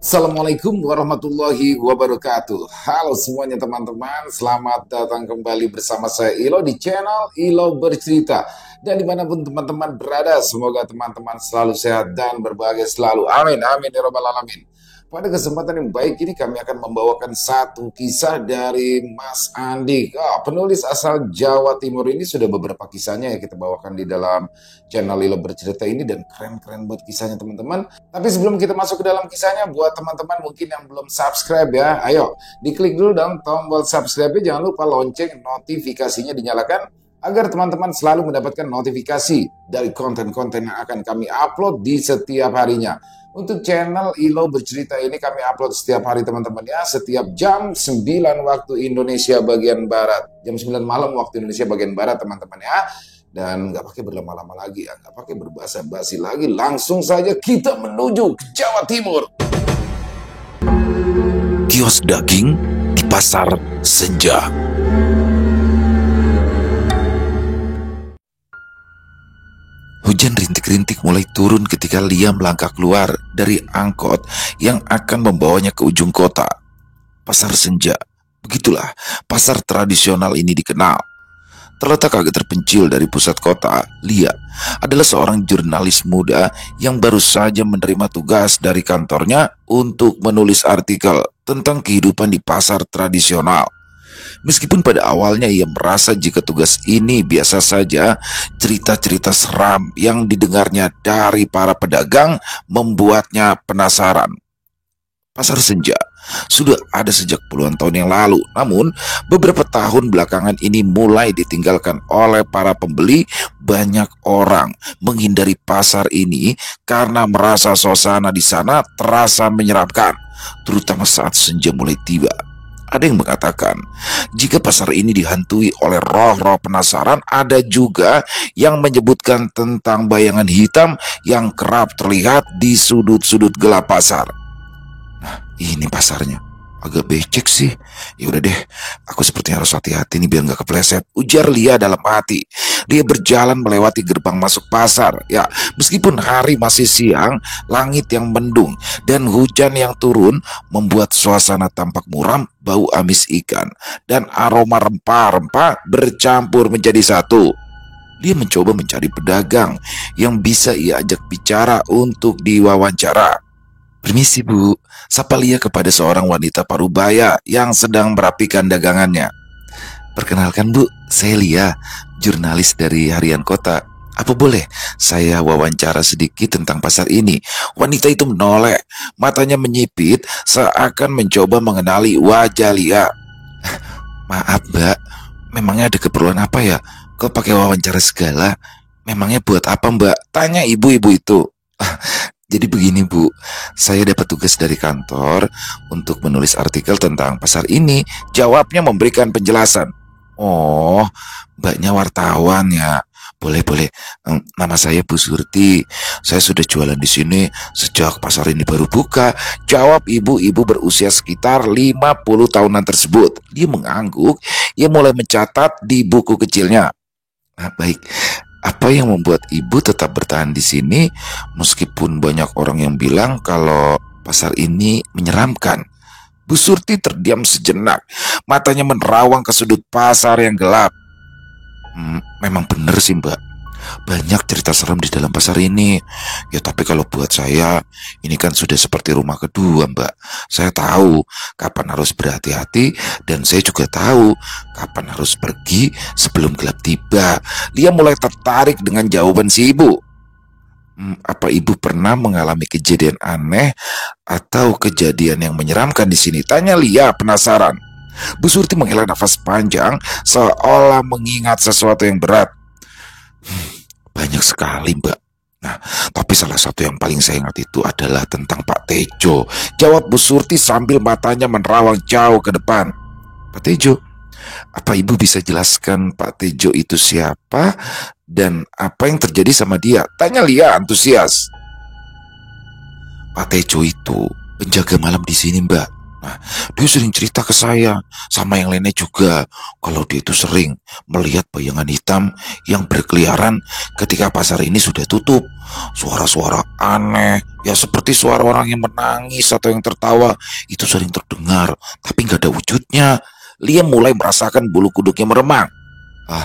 Assalamualaikum warahmatullahi wabarakatuh. Halo semuanya teman-teman, selamat datang kembali bersama saya Ilo di channel Ilo Bercerita. Dan dimanapun teman-teman berada, semoga teman-teman selalu sehat dan berbahagia selalu. Amin, amin ya rabbal alamin. Pada kesempatan yang baik ini kami akan membawakan satu kisah dari Mas Andi. Penulis asal Jawa Timur ini sudah beberapa kisahnya ya kita bawakan di dalam channel Lilo Bercerita ini dan keren-keren buat kisahnya teman-teman. Tapi sebelum kita masuk ke dalam kisahnya, buat teman-teman mungkin yang belum subscribe ya, ayo diklik dulu dong tombol subscribe-nya, jangan lupa lonceng notifikasinya dinyalakan agar teman-teman selalu mendapatkan notifikasi dari konten-konten yang akan kami upload di setiap harinya. Untuk channel Ilo Bercerita ini kami upload setiap hari teman-teman ya, setiap jam 9 waktu Indonesia bagian Barat. Jam 9 malam waktu Indonesia bagian Barat teman-teman ya. Dan nggak pakai berlama-lama lagi ya, nggak pakai berbahasa-basi lagi, langsung saja kita menuju ke Jawa Timur. Kios daging di pasar senja. Hujan rintik-rintik mulai turun ketika Lia melangkah keluar dari angkot yang akan membawanya ke ujung kota. Pasar senja, begitulah pasar tradisional ini dikenal. Terletak agak terpencil dari pusat kota, Lia adalah seorang jurnalis muda yang baru saja menerima tugas dari kantornya untuk menulis artikel tentang kehidupan di pasar tradisional. Meskipun pada awalnya ia merasa jika tugas ini biasa saja, cerita-cerita seram yang didengarnya dari para pedagang membuatnya penasaran. Pasar senja sudah ada sejak puluhan tahun yang lalu, namun beberapa tahun belakangan ini mulai ditinggalkan oleh para pembeli. Banyak orang menghindari pasar ini karena merasa suasana di sana terasa menyeramkan, terutama saat senja mulai tiba. Ada yang mengatakan jika pasar ini dihantui oleh roh-roh penasaran. Ada juga yang menyebutkan tentang bayangan hitam yang kerap terlihat di sudut-sudut gelap pasar. Nah, ini pasarnya agak becek sih. Ya udah deh, aku sepertinya harus hati-hati nih biar nggak kepleset, ujar Lia dalam hati. Dia berjalan melewati gerbang masuk pasar. Ya, meskipun hari masih siang, langit yang mendung dan hujan yang turun membuat suasana tampak muram. Bau amis ikan dan aroma rempah-rempah bercampur menjadi satu. Dia mencoba mencari pedagang yang bisa ia ajak bicara untuk diwawancara. "Permisi Bu," sapa Lia kepada seorang wanita parubaya yang sedang merapikan dagangannya. "Perkenalkan Bu, saya Lia, jurnalis dari harian kota. Apa boleh saya wawancara sedikit tentang pasar ini?" Wanita itu menoleh, matanya menyipit seakan mencoba mengenali wajah Lia. "Maaf Mbak, memangnya ada keperluan apa ya? Kok pakai wawancara segala? Memangnya buat apa Mbak?" tanya ibu-ibu itu. "Jadi begini Bu, saya dapat tugas dari kantor untuk menulis artikel tentang pasar ini," jawabnya memberikan penjelasan. "Oh, Mbaknya wartawan ya? Boleh. Nama saya Bu Surti. Saya sudah jualan di sini sejak pasar ini baru buka," jawab ibu-ibu berusia sekitar 50 tahunan tersebut. Dia mengangguk, ia mulai mencatat di buku kecilnya. Baik. Apa yang membuat ibu tetap bertahan di sini meskipun banyak orang yang bilang kalau pasar ini menyeramkan?" Bu Surti terdiam sejenak, matanya menerawang ke sudut pasar yang gelap. Memang benar sih Mbak, banyak cerita serem di dalam pasar ini. Ya tapi kalau buat saya, ini kan sudah seperti rumah kedua Mbak. Saya tahu kapan harus berhati-hati dan saya juga tahu kapan harus pergi sebelum gelap tiba. Dia mulai tertarik dengan jawaban si ibu. Apa ibu pernah mengalami kejadian aneh atau kejadian yang menyeramkan di sini?" tanya Lia penasaran. Bu Surti menghela nafas panjang seolah mengingat sesuatu yang berat. "Banyak sekali Mbak. Nah, tapi salah satu yang paling saya ingat itu adalah tentang Pak Tejo," jawab Bu Surti sambil matanya menerawang jauh ke depan. "Pak Tejo? Apa ibu bisa jelaskan Pak Tejo itu siapa dan apa yang terjadi sama dia?" tanya Lia antusias. "Pak Tejo itu penjaga malam di sini Mbak. Nah, dia sering cerita ke saya, sama yang lainnya juga, kalau dia itu sering melihat bayangan hitam yang berkeliaran ketika pasar ini sudah tutup. Suara-suara aneh, ya seperti suara orang yang menangis atau yang tertawa, itu sering terdengar, tapi nggak ada wujudnya. Liam mulai merasakan bulu kuduknya meremang. Ah,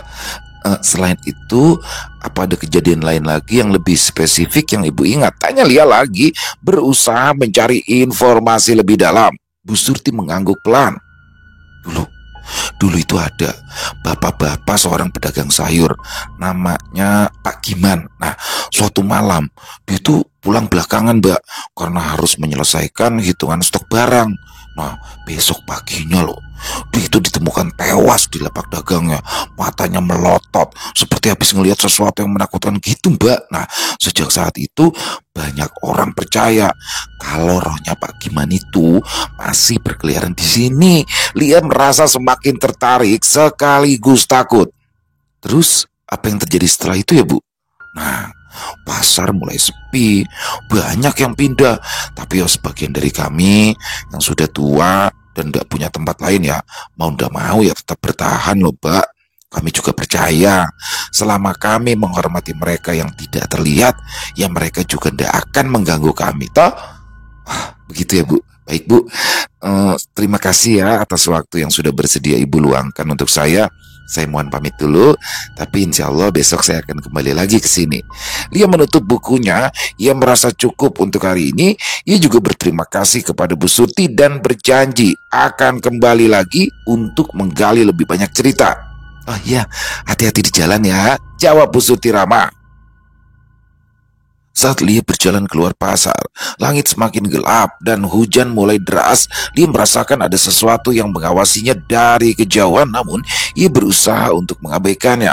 selain itu, apa ada kejadian lain lagi yang lebih spesifik yang ibu ingat? Tanya Lia lagi, berusaha mencari informasi lebih dalam. Bu Surti mengangguk pelan. Dulu, dulu itu ada bapak-bapak seorang pedagang sayur, namanya Pak Giman. Nah, suatu malam dia itu pulang belakangan, Mbak, karena harus menyelesaikan hitungan stok barang. Nah, besok paginya loh, dia itu ditemukan tewas di lapak dagangnya. Matanya melotot, seperti habis ngelihat sesuatu yang menakutkan gitu, Mbak. Nah, sejak saat itu banyak orang percaya kalau rohnya Pak Giman itu masih berkeliaran di sini. Liam merasa semakin tertarik sekaligus takut. Terus apa yang terjadi setelah itu ya, Bu? Nah, pasar mulai sepi, banyak yang pindah. Tapi ya sebagian dari kami yang sudah tua dan tidak punya tempat lain ya, mau tidak mau ya tetap bertahan loh, Mbak. Kami juga percaya selama kami menghormati mereka yang tidak terlihat, ya mereka juga tidak akan mengganggu kami, toh. Begitu ya, Bu. Baik, Bu. Terima kasih ya atas waktu yang sudah bersedia Ibu luangkan untuk saya. Saya mohon pamit dulu, tapi insya Allah besok saya akan kembali lagi ke sini. Dia menutup bukunya, ia merasa cukup untuk hari ini. Ia juga berterima kasih kepada Bu Surti dan berjanji akan kembali lagi untuk menggali lebih banyak cerita. Oh iya, hati-hati di jalan ya, jawab Bu Surti ramah. Saat Lia berjalan keluar pasar, langit semakin gelap dan hujan mulai deras. Lia merasakan ada sesuatu yang mengawasinya dari kejauhan, namun ia berusaha untuk mengabaikannya.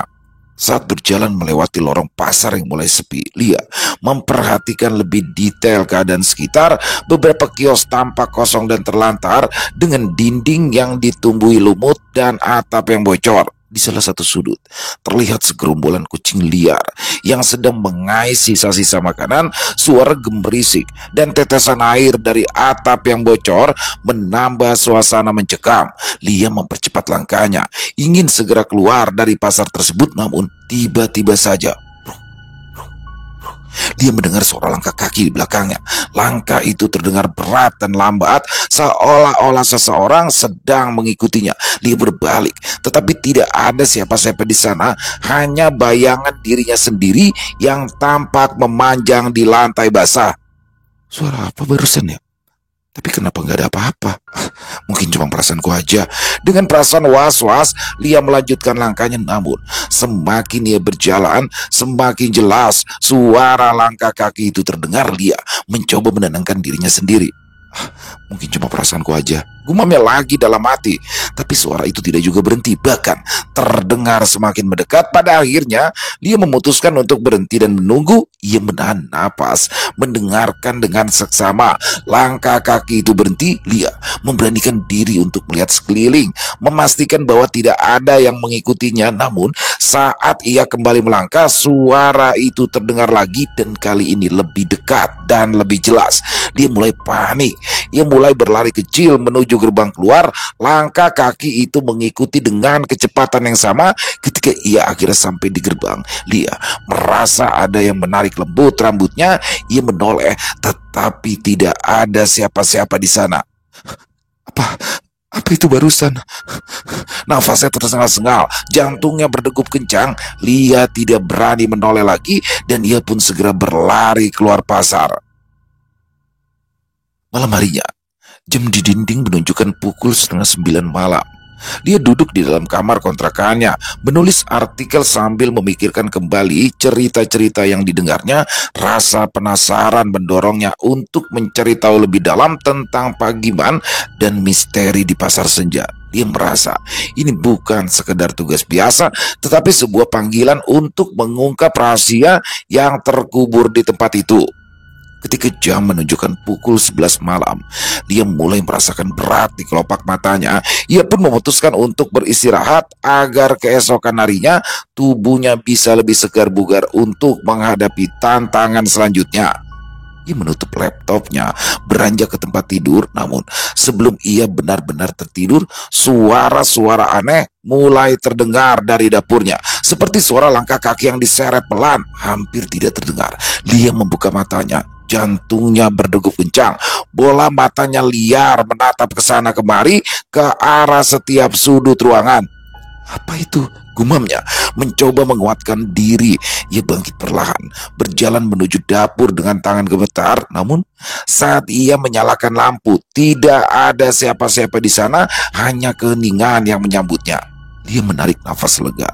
Saat berjalan melewati lorong pasar yang mulai sepi, Lia memperhatikan lebih detail keadaan sekitar. Beberapa kios tampak kosong dan terlantar dengan dinding yang ditumbuhi lumut dan atap yang bocor. Di salah satu sudut terlihat segerombolan kucing liar yang sedang mengais sisa-sisa makanan. Suara gemerisik dan tetesan air dari atap yang bocor menambah suasana mencekam. Lia mempercepat langkahnya, ingin segera keluar dari pasar tersebut, namun tiba-tiba saja dia mendengar suara langkah kaki di belakangnya. Langkah itu terdengar berat dan lambat, seolah-olah seseorang sedang mengikutinya. Dia berbalik, tetapi tidak ada siapa-siapa di sana, hanya bayangan dirinya sendiri yang tampak memanjang di lantai basah. Suara apa barusan ya? Tapi kenapa nggak ada apa-apa? Mungkin cuma perasaanku aja. Dengan perasaan was-was, Lia melanjutkan langkahnya, namun semakin ia berjalan, semakin jelas suara langkah kaki itu terdengar. Lia mencoba menenangkan dirinya sendiri. Mungkin cuma perasaanku aja, gumamnya lagi dalam hati. Tapi suara itu tidak juga berhenti, bahkan terdengar semakin mendekat. Pada akhirnya dia memutuskan untuk berhenti dan menunggu. Ia menahan napas, mendengarkan dengan seksama. Langkah kaki itu berhenti. Lia memberanikan diri untuk melihat sekeliling, memastikan bahwa tidak ada yang mengikutinya. Namun saat ia kembali melangkah, suara itu terdengar lagi, dan kali ini lebih dekat dan lebih jelas. Dia mulai panik. Ia mulai berlari kecil menuju gerbang keluar. Langkah kaki itu mengikuti dengan kecepatan yang sama. Ketika ia akhirnya sampai di gerbang, Lia merasa ada yang menarik lembut rambutnya. Ia menoleh, tetapi tidak ada siapa-siapa di sana. Apa itu barusan? Nafasnya tersengal-sengal, jantungnya berdegup kencang. Lia tidak berani menoleh lagi, dan ia pun segera berlari keluar pasar. Malam harinya, jam di dinding menunjukkan pukul 8:30 malam. Dia duduk di dalam kamar kontrakannya, menulis artikel sambil memikirkan kembali cerita-cerita yang didengarnya. Rasa penasaran mendorongnya untuk mencari tahu lebih dalam tentang Pak Giman dan misteri di pasar senja. Dia merasa ini bukan sekedar tugas biasa, tetapi sebuah panggilan untuk mengungkap rahasia yang terkubur di tempat itu. Ketika jam menunjukkan pukul 11 malam, dia mulai merasakan berat di kelopak matanya. Ia pun memutuskan untuk beristirahat agar keesokan harinya tubuhnya bisa lebih segar bugar untuk menghadapi tantangan selanjutnya. Ia menutup laptopnya, beranjak ke tempat tidur. Namun sebelum ia benar-benar tertidur, suara-suara aneh mulai terdengar dari dapurnya. Seperti suara langkah kaki yang diseret pelan, hampir tidak terdengar. Lia membuka matanya. Jantungnya berdegup kencang. Bola matanya liar menatap ke sana kemari, ke arah setiap sudut ruangan. Apa itu? Gumamnya. Mencoba menguatkan diri, ia bangkit perlahan, berjalan menuju dapur dengan tangan gemetar. Namun saat ia menyalakan lampu, tidak ada siapa-siapa di sana, hanya keheningan yang menyambutnya. Dia menarik nafas lega.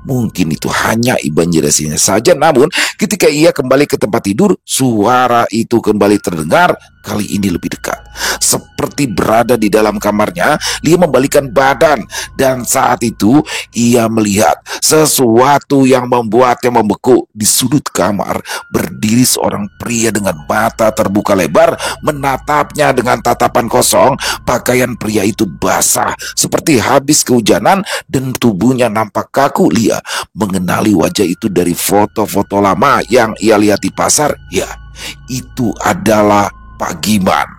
Mungkin itu hanya imajinasinya saja. Namun ketika ia kembali ke tempat tidur, suara itu kembali terdengar, kali ini lebih dekat. Seperti berada di dalam kamarnya, dia membalikkan badan. Dan saat itu ia melihat sesuatu yang membuatnya membeku. Di sudut kamar berdiri seorang pria dengan mata terbuka lebar, menatapnya dengan tatapan kosong. Pakaian pria itu basah seperti habis kehujanan dan tubuhnya nampak kaku. Lia mengenali wajah itu dari foto-foto lama yang ia lihat di pasar. Ya, itu adalah Pak Giman.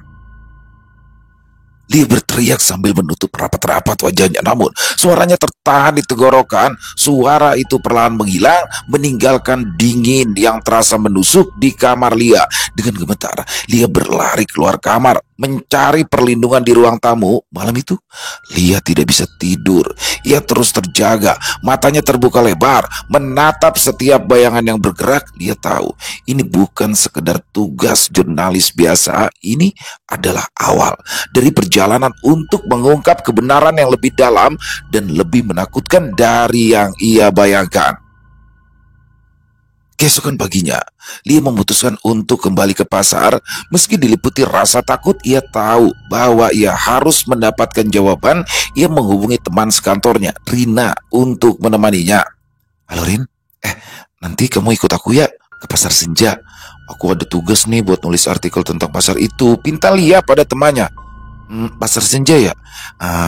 Lia berteriak sambil menutup rapat-rapat wajahnya. Namun suaranya tertahan di tenggorokan. Suara itu perlahan menghilang, meninggalkan dingin yang terasa menusuk di kamar Lia. Dengan gemetar, Lia berlari keluar kamar, mencari perlindungan di ruang tamu. Malam itu Lia tidak bisa tidur. Ia terus terjaga, matanya terbuka lebar, menatap setiap bayangan yang bergerak. Lia tahu ini bukan sekedar tugas jurnalis biasa. Ini adalah awal dari perjalanan untuk mengungkap kebenaran yang lebih dalam dan lebih menakutkan dari yang ia bayangkan. Keesokan paginya, Lia memutuskan untuk kembali ke pasar. Meski diliputi rasa takut, ia tahu bahwa ia harus mendapatkan jawaban. Ia menghubungi teman sekantornya, Rina, untuk menemaninya. Halo Rin, nanti kamu ikut aku ya ke Pasar Senja. Aku ada tugas nih buat nulis artikel tentang pasar itu, pinta Lia pada temannya. Pasar Senja ya?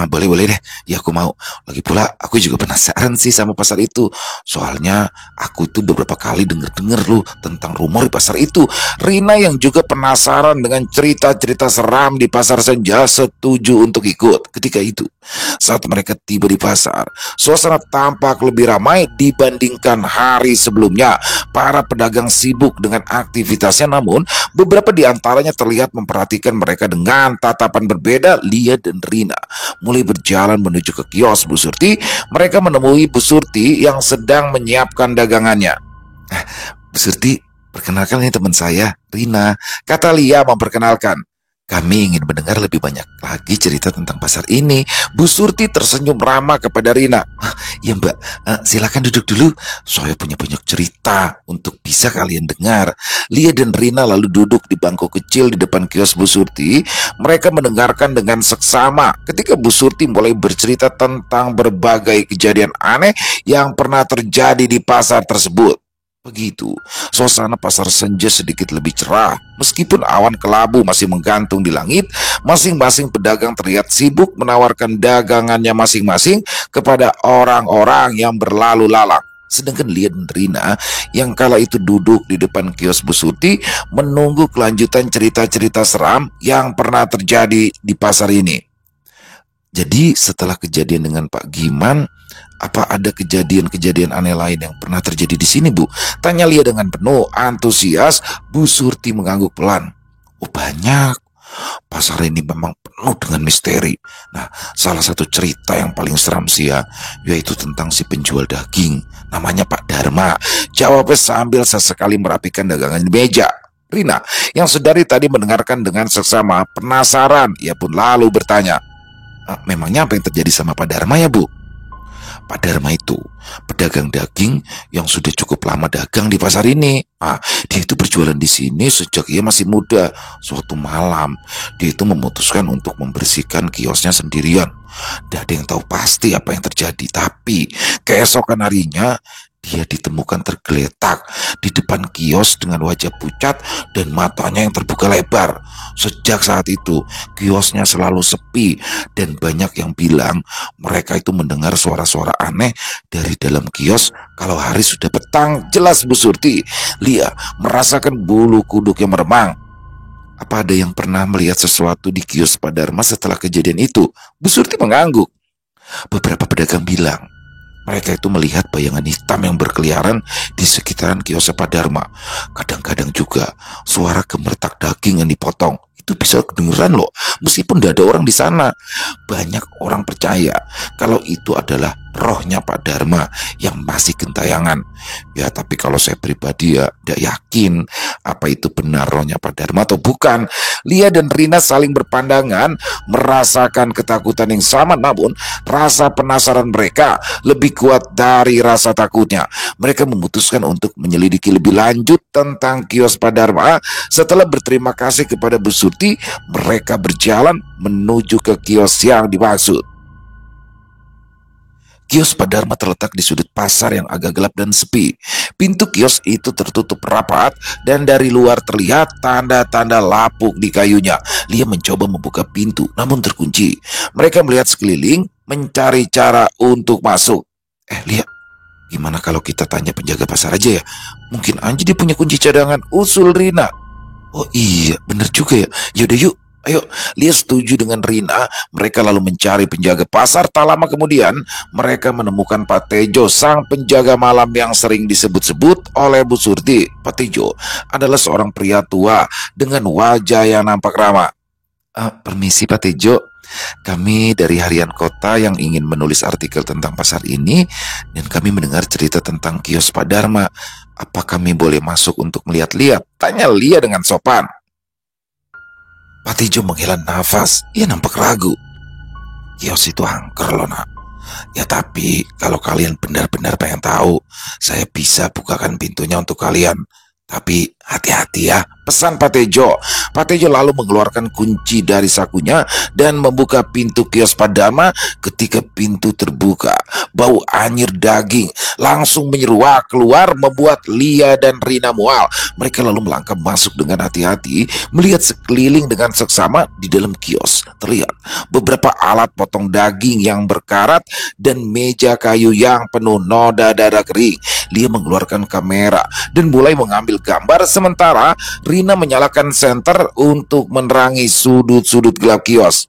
Boleh deh. Ya aku mau. Lagi pula aku juga penasaran sih sama pasar itu. Soalnya aku tuh beberapa kali denger lu tentang rumor di pasar itu. Rina yang juga penasaran dengan cerita-cerita seram di Pasar Senja setuju untuk ikut. Ketika itu, saat mereka tiba di pasar, suasana tampak lebih ramai dibandingkan hari sebelumnya. Para pedagang sibuk dengan aktivitasnya, namun beberapa di antaranya terlihat memperhatikan mereka dengan tatapan berbeda. Lia dan Rina mulai berjalan menuju ke kios Bu Surti. Mereka menemui Bu Surti yang sedang menyiapkan dagangannya. Bu Surti, perkenalkan ini teman saya, Rina, kata Lia memperkenalkan. Kami ingin mendengar lebih banyak lagi cerita tentang pasar ini. Bu Surti tersenyum ramah kepada Rina. Ya Mbak, silakan duduk dulu. Saya punya banyak cerita untuk bisa kalian dengar. Lia dan Rina lalu duduk di bangku kecil di depan kios Bu Surti. Mereka mendengarkan dengan seksama ketika Bu Surti mulai bercerita tentang berbagai kejadian aneh yang pernah terjadi di pasar tersebut. Begitu, suasana Pasar Senja sedikit lebih cerah. Meskipun awan kelabu masih menggantung di langit, masing-masing pedagang terlihat sibuk menawarkan dagangannya masing-masing kepada orang-orang yang berlalu lalang. Sedangkan Lia dan Rina yang kala itu duduk di depan kios Bu Surti menunggu kelanjutan cerita-cerita seram yang pernah terjadi di pasar ini. Jadi setelah kejadian dengan Pak Giman, apa ada kejadian-kejadian aneh lain yang pernah terjadi di sini, Bu? Tanya Lia dengan penuh antusias. Bu Surti mengangguk pelan. Oh banyak. Pasar ini memang penuh dengan misteri. Nah, salah satu cerita yang paling seram sih ya, yaitu tentang si penjual daging. Namanya Pak Dharma. Jawabnya sambil sesekali merapikan dagangan di meja. Rina, yang sedari tadi mendengarkan dengan seksama, penasaran. Ia pun lalu bertanya, memangnya apa yang terjadi sama Pak Dharma ya Bu? Pak Dharma itu pedagang daging yang sudah cukup lama dagang di pasar ini. Dia itu berjualan di sini sejak ia masih muda. Suatu malam, dia itu memutuskan untuk membersihkan kiosnya sendirian. Tidak ada yang tahu pasti apa yang terjadi. Tapi keesokan harinya, dia ditemukan tergeletak di depan kios dengan wajah pucat dan matanya yang terbuka lebar. Sejak saat itu, kiosnya selalu sepi dan banyak yang bilang mereka itu mendengar suara-suara aneh dari dalam kios kalau hari sudah petang. Jelas Bu Surti, Lia merasakan bulu kuduk yang meremang. Apa ada yang pernah melihat sesuatu di kios Pak Dharma setelah kejadian itu? Bu Surti mengangguk. Beberapa pedagang bilang, mereka itu melihat bayangan hitam yang berkeliaran di sekitaran kios Pak Dharma. Kadang-kadang juga suara gemertak daging yang dipotong. Itu bisa kedengeran loh, meskipun tidak ada orang di sana. Banyak orang percaya kalau itu adalah rohnya Pak Dharma yang masih gentayangan. Ya, tapi kalau saya pribadi ya tidak yakin apa itu benar rohnya Pak Dharma atau bukan. Lia dan Rina saling berpandangan, merasakan ketakutan yang sama, namun rasa penasaran mereka lebih kuat dari rasa takutnya. Mereka memutuskan untuk menyelidiki lebih lanjut tentang kios Pak Dharma. Setelah berterima kasih kepada Bu Surti, mereka berjalan menuju ke kios yang dimaksud. Kios Pak Dharma terletak di sudut pasar yang agak gelap dan sepi. Pintu kios itu tertutup rapat dan dari luar terlihat tanda-tanda lapuk di kayunya. Lia mencoba membuka pintu namun terkunci. Mereka melihat sekeliling mencari cara untuk masuk. Lia, gimana kalau kita tanya penjaga pasar aja ya? Mungkin aja dia punya kunci cadangan, usul Rina. Oh iya, bener juga ya. Yaudah yuk, ayo. Lia setuju dengan Rina. Mereka lalu mencari penjaga pasar. Tak lama kemudian mereka menemukan Pak Tejo, sang penjaga malam yang sering disebut-sebut oleh Bu Surti. Pak Tejo adalah seorang pria tua dengan wajah yang nampak ramah. Permisi Pak Tejo, kami dari harian kota yang ingin menulis artikel tentang pasar ini, dan kami mendengar cerita tentang kios Pak Dharma. Apa kami boleh masuk untuk melihat-lihat? Tanya Lia dengan sopan. Pak Tejo menghela nafas. Ia nampak ragu. Kios itu angker loh nak. Ya tapi kalau kalian benar-benar pengen tahu, saya bisa bukakan pintunya untuk kalian. Tapi hati-hati ya, pesan Pak Tejo. Pak Tejo lalu mengeluarkan kunci dari sakunya dan membuka pintu kios Pak Dharma. Ketika pintu terbuka, bau anyir daging langsung menyeruak keluar membuat Lia dan Rina mual. Mereka lalu melangkah masuk dengan hati-hati, melihat sekeliling dengan seksama. Di dalam kios terlihat beberapa alat potong daging yang berkarat dan meja kayu yang penuh noda dada kering. Lia mengeluarkan kamera dan mulai mengambil gambar, sementara Rina menyalakan senter untuk menerangi sudut-sudut gelap kios.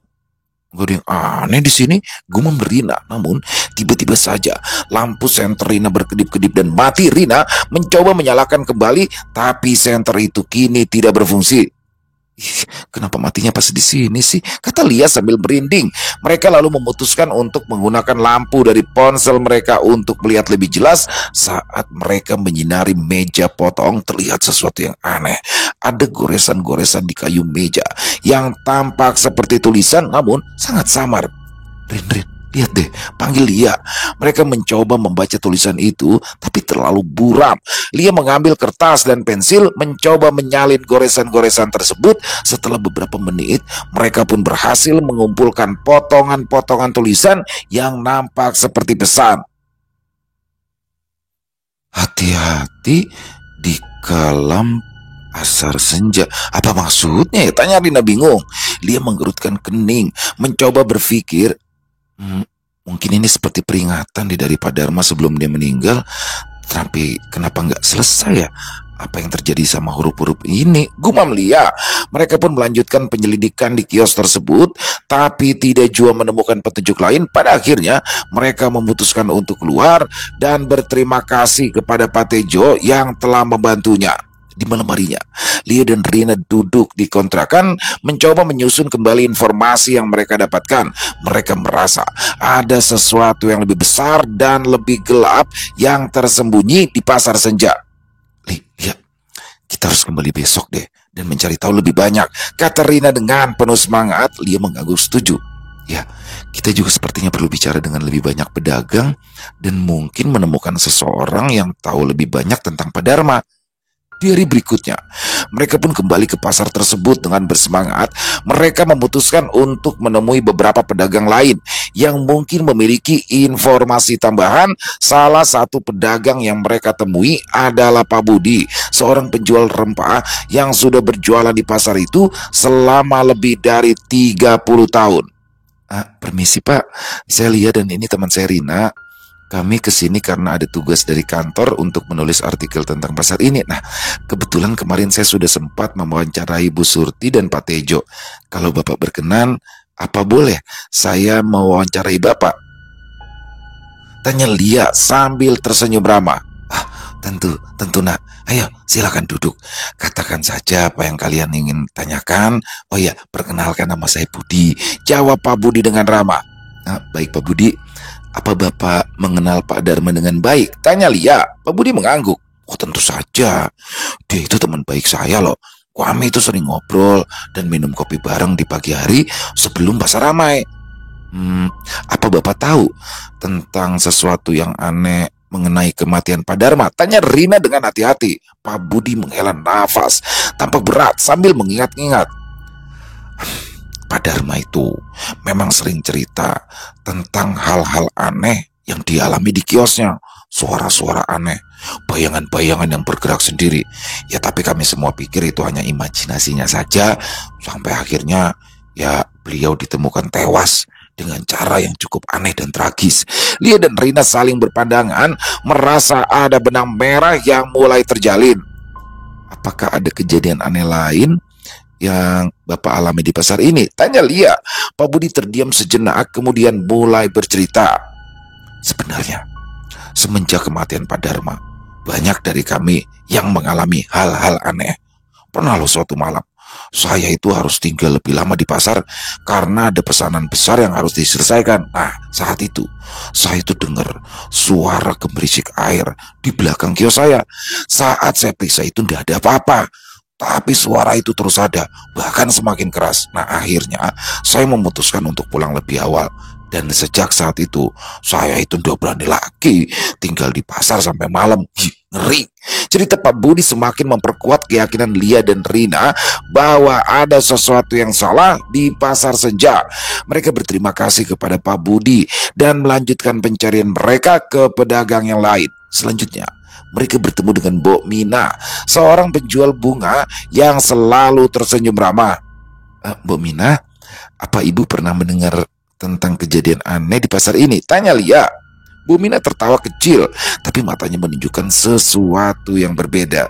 Gak ada yang aneh di sini, gumam Rina. Namun tiba-tiba saja lampu senter Rina berkedip-kedip dan mati. Rina mencoba menyalakan kembali, tapi senter itu kini tidak berfungsi. Kenapa matinya pas di sini sih? Kata Lia sambil merinding. Mereka lalu memutuskan untuk menggunakan lampu dari ponsel mereka untuk melihat lebih jelas. Saat mereka menyinari meja potong, terlihat sesuatu yang aneh. Ada goresan-goresan di kayu meja yang tampak seperti tulisan namun sangat samar. Rin, lihat deh, panggil Lia. Mereka mencoba membaca tulisan itu, tapi terlalu buram. Lia mengambil kertas dan pensil, mencoba menyalin goresan-goresan tersebut. Setelah beberapa menit, mereka pun berhasil mengumpulkan potongan-potongan tulisan yang nampak seperti pesan. Hati-hati di kalam pasar senja. Apa maksudnya ya? Tanya Rina bingung. Lia menggerutkan kening, mencoba berpikir. Mungkin ini seperti peringatan dari Pak Dharma sebelum dia meninggal. Tapi kenapa nggak selesai ya? Apa yang terjadi sama huruf-huruf ini? Gumam Lia. Mereka pun melanjutkan penyelidikan di kios tersebut, tapi tidak juga menemukan petunjuk lain. Pada akhirnya mereka memutuskan untuk keluar dan berterima kasih kepada Pak Tejo yang telah membantunya. Di malam harinya, Lia dan Rina duduk di kontrakan mencoba menyusun kembali informasi yang mereka dapatkan. Mereka merasa ada sesuatu yang lebih besar dan lebih gelap yang tersembunyi di pasar senja. Lia, kita harus kembali besok deh dan mencari tahu lebih banyak, kata Rina dengan penuh semangat. Lia mengangguk setuju. Ya, kita juga sepertinya perlu bicara dengan lebih banyak pedagang dan mungkin menemukan seseorang yang tahu lebih banyak tentang Pak Dharma. Di hari berikutnya, mereka pun kembali ke pasar tersebut dengan bersemangat. Mereka memutuskan untuk menemui beberapa pedagang lain yang mungkin memiliki informasi tambahan. Salah satu pedagang yang mereka temui adalah Pak Budi, seorang penjual rempah yang sudah berjualan di pasar itu selama lebih dari 30 tahun. Permisi Pak, saya lihat dan ini teman saya Rina. Kami kesini karena ada tugas dari kantor untuk menulis artikel tentang pasar ini. Nah, kebetulan kemarin saya sudah sempat mewawancarai Bu Surti dan Pak Tejo. Kalau Bapak berkenan, apa boleh saya mewawancarai Bapak? Tanya Lia sambil tersenyum ramah. Tentu nak. Ayo, silakan duduk. Katakan saja apa yang kalian ingin tanyakan. Oh ya, perkenalkan nama saya Budi. Jawab Pak Budi dengan ramah. Baik Pak Budi. Apa Bapak mengenal Pak Dharma dengan baik? Tanya Lia. Pak Budi mengangguk. Oh tentu saja. Dia itu teman baik saya loh. Kami itu sering ngobrol dan minum kopi bareng di pagi hari sebelum pasar ramai. Apa Bapak tahu tentang sesuatu yang aneh mengenai kematian Pak Dharma? Tanya Rina dengan hati-hati. Pak Budi menghela nafas tampak berat sambil mengingat-ingat. Pak Dharma itu memang sering cerita tentang hal-hal aneh yang dialami di kiosnya. Suara-suara aneh, bayangan-bayangan yang bergerak sendiri. Ya tapi kami semua pikir itu hanya imajinasinya saja. Sampai akhirnya ya beliau ditemukan tewas dengan cara yang cukup aneh dan tragis. Lia dan Rina saling berpandangan, merasa ada benang merah yang mulai terjalin. Apakah ada kejadian aneh lain yang Bapak alami di pasar ini? Tanya Lia. Pak Budi terdiam sejenak kemudian mulai bercerita. Sebenarnya semenjak kematian Pak Dharma, banyak dari kami yang mengalami hal-hal aneh. Pernah loh suatu malam saya itu harus tinggal lebih lama di pasar karena ada pesanan besar yang harus diselesaikan. Nah saat itu saya itu dengar suara gemerisik air di belakang kios saya. Saat saya periksa itu tidak ada apa-apa, tapi suara itu terus ada, bahkan semakin keras. Nah akhirnya saya memutuskan untuk pulang lebih awal. Dan sejak saat itu saya itu udah berani lagi tinggal di pasar sampai malam. Ngeri. Cerita Pak Budi semakin memperkuat keyakinan Lia dan Rina bahwa ada sesuatu yang salah di pasar senja. Mereka berterima kasih kepada Pak Budi dan melanjutkan pencarian mereka ke pedagang yang lain. Selanjutnya mereka bertemu dengan Mbok Mina, seorang penjual bunga yang selalu tersenyum ramah. Mbok Mina, apa ibu pernah mendengar tentang kejadian aneh di pasar ini? Tanya Lia. Bu Mina tertawa kecil, tapi matanya menunjukkan sesuatu yang berbeda.